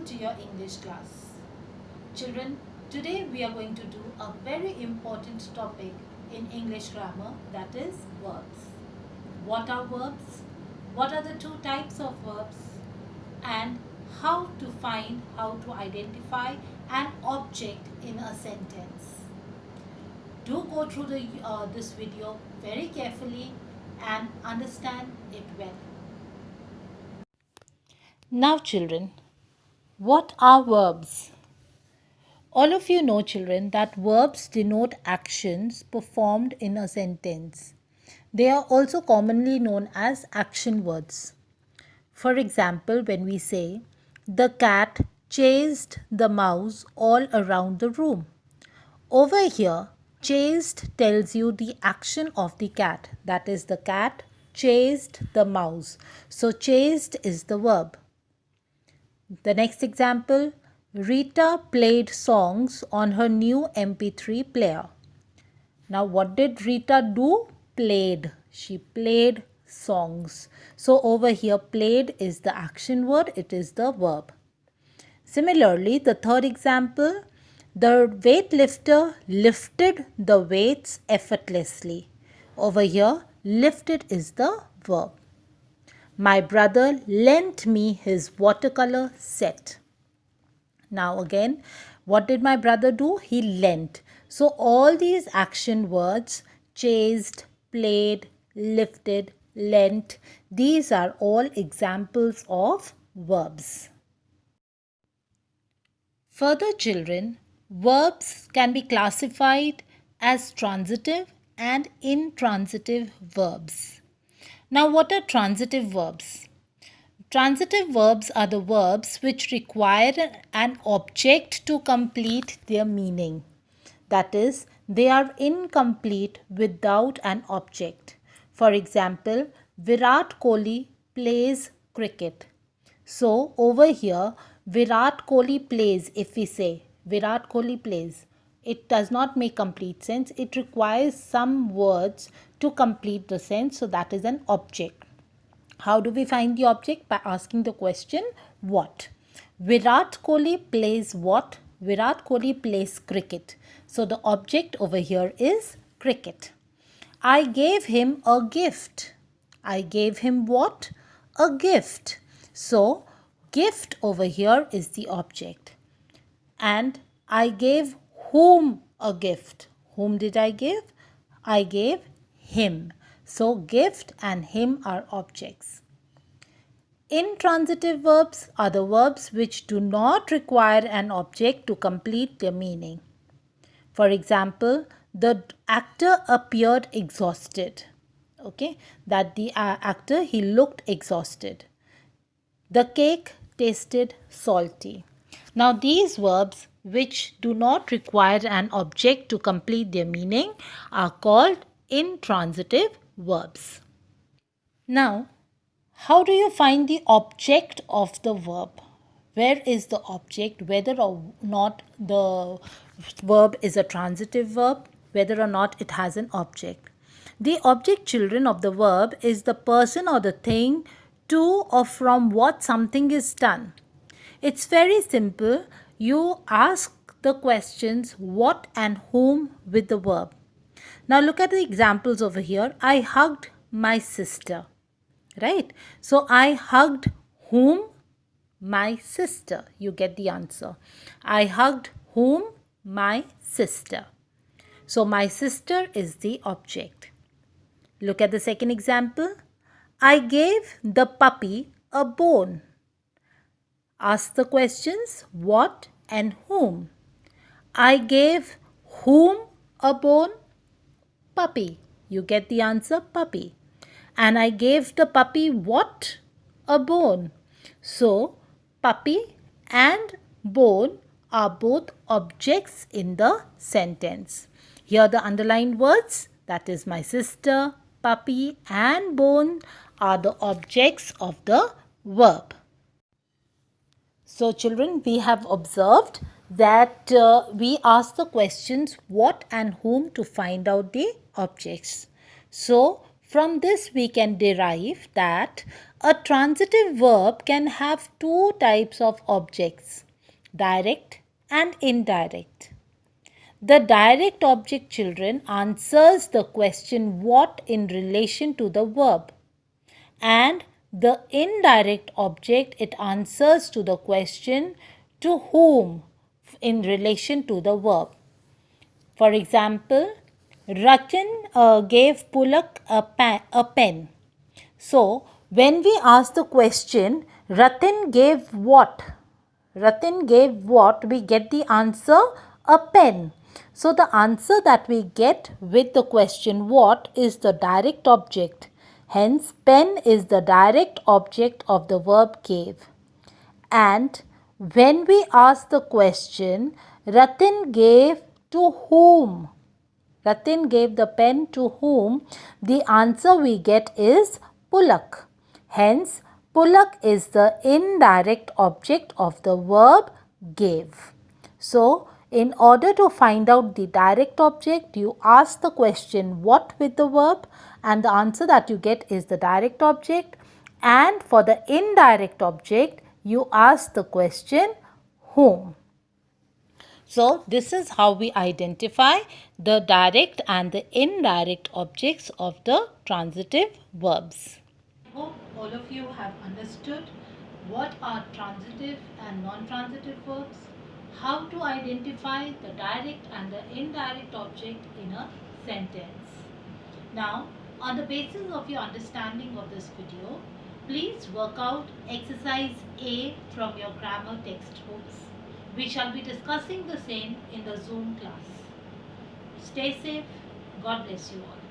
to your English class. Children, today we are going to do a very important topic in English grammar, that is verbs. What are verbs? What are the two types of verbs? And how to identify an object in a sentence. Do go through this video very carefully and understand it well. Now children, what are verbs? All of you know, children, that verbs denote actions performed in a sentence. They are also commonly known as action words. For example, when we say, the cat chased the mouse all around the room. Over here, chased tells you the action of the cat. That is, the cat chased the mouse. So, chased is the verb. The next example, Rita played songs on her new MP3 player. Now, what did Rita do? Played. She played songs. So, over here, played is the action word, it is the verb. Similarly, the third example, the weightlifter lifted the weights effortlessly. Over here, lifted is the verb. My brother lent me his watercolor set. Now again, what did my brother do? He lent. So all these action words, chased, played, lifted, lent, these are all examples of verbs. Further, children, verbs can be classified as transitive and intransitive verbs. Now, what are transitive verbs? Transitive verbs are the verbs which require an object to complete their meaning. That is, they are incomplete without an object. For example, Virat Kohli plays cricket. So, over here, Virat Kohli plays, if we say Virat Kohli plays, it does not make complete sense. It requires some words to complete the sense. So, that is an object. How do we find the object? By asking the question, what? Virat Kohli plays what? Virat Kohli plays cricket. So, the object over here is cricket. I gave him a gift. I gave him what? A gift. So, gift over here is the object. And I gave whom a gift? Whom did I give? I gave him. So, gift and him are objects. Intransitive verbs are the verbs which do not require an object to complete their meaning. For example, the actor appeared exhausted. Okay, that the actor, he looked exhausted. The cake tasted salty. Now, these verbs which do not require an object to complete their meaning are called intransitive verbs. Now, how do you find the object of the verb? Where is the object? Whether or not the verb is a transitive verb, whether or not it has an object. The object, children, of the verb is the person or the thing to or from what something is done. It's very simple. You ask the questions what and whom with the verb. Now look at the examples over here. I hugged my sister. Right? So I hugged whom? My sister. You get the answer. I hugged whom? My sister. So my sister is the object. Look at the second example. I gave the puppy a bone. Ask the questions what and whom. I gave whom a bone? Puppy. You get the answer, puppy. And I gave the puppy what? A bone. So, puppy and bone are both objects in the sentence. Here the underlined words, that is my sister, puppy and bone are the objects of the verb. So children, we have observed that we ask the questions what and whom to find out the objects. So From this, we can derive that a transitive verb can have two types of objects, direct and indirect. The direct object, children, answers the question what in relation to the verb, and the indirect object, it answers to the question to whom in relation to the verb. For example, Ratan gave Pulak a pen. So, when we ask the question, Ratan gave what? Ratan gave what? We get the answer, a pen. So, the answer that we get with the question what is the direct object. Hence, pen is the direct object of the verb gave. And when we ask the question, Ratan gave to whom? Ratan gave the pen to whom? The answer we get is Pulak. Hence, Pulak is the indirect object of the verb gave. So, in order to find out the direct object, you ask the question what with the verb, and the answer that you get is the direct object. And for the indirect object, you ask the question whom. So, this is how we identify the direct and the indirect objects of the transitive verbs. I hope all of you have understood what are transitive and non-transitive verbs, how to identify the direct and the indirect object in a sentence. Now, on the basis of your understanding of this video, please work out exercise A from your grammar textbooks. We shall be discussing the same in the Zoom class. Stay safe. God bless you all.